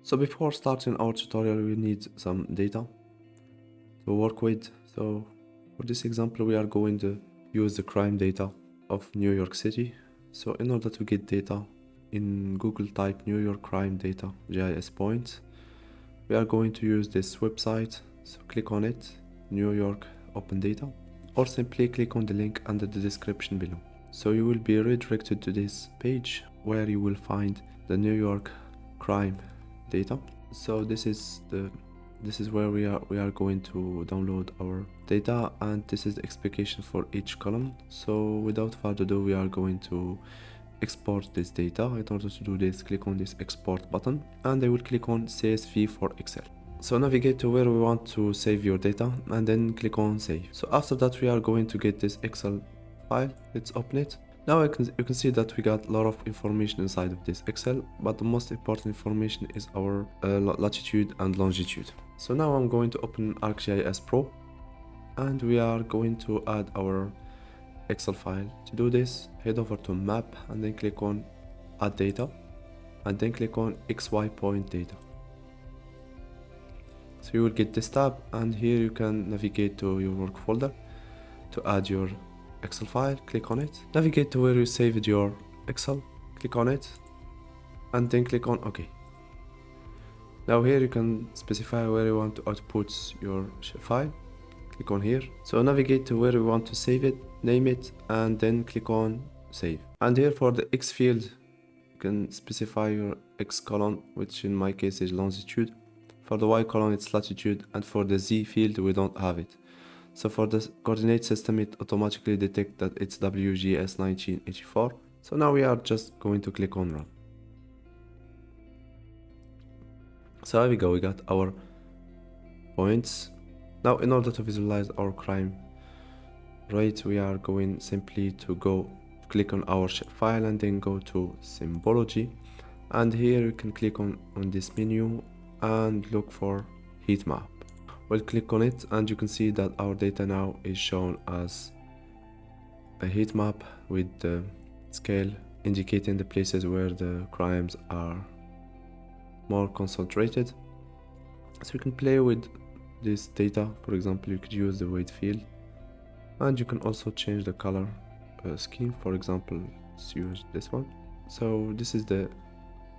So before starting our tutorial, we need some data to work with. So for this example, we are going to use the crime data of New York City. So in order to get data, in Google type New York crime data GIS points. We are going to use this website. So click on it, New York open data, or simply click on the link under the description below. So you will be redirected to this page where you will find the New York crime data. So this is where we are going to download our data, and this is the expectation for each column. So without further ado, we are going to export this data. In order to do this, click on this export button, and I will click on CSV for Excel. So navigate to where we want to save your data and then click on save. So after that, we are going to get this Excel file. Let's open it. Now you can see that we got a lot of information inside of this Excel, but the most important information is our latitude and longitude. So now I'm going to open ArcGIS Pro, and we are going to add our Excel file. To do this, head over to map and then click on add data, and then click on XY point data. So you will get this tab, and here you can navigate to your work folder to add your Excel file. Click on it, navigate to where you saved your Excel, click on it, and then click on OK. Now here you can specify where you want to output your file. Click on here. So navigate to where you want to save it, name it, and then click on save. And here for the X field, you can specify your X column, which in my case is longitude. For the Y column, it's latitude, and for the Z field, we don't have it. So for the coordinate system, it automatically detects that it's WGS 1984. So now we are just going to click on run. So here we go, we got our points. Now in order to visualize our crime rate, we are going simply to click on our file and then go to symbology. And here you can click on this menu and look for heat map. We'll click on it, and you can see that our data now is shown as a heat map with the scale indicating the places where the crimes are more concentrated. So you can play with this data. For example, you could use the weight field, and you can also change the color scheme. For example, let's use this one. So this is the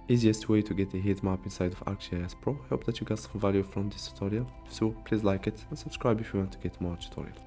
easiest way to get a heat map inside of ArcGIS Pro. I hope that you got some value from this tutorial. So please like it and subscribe if you want to get more tutorials.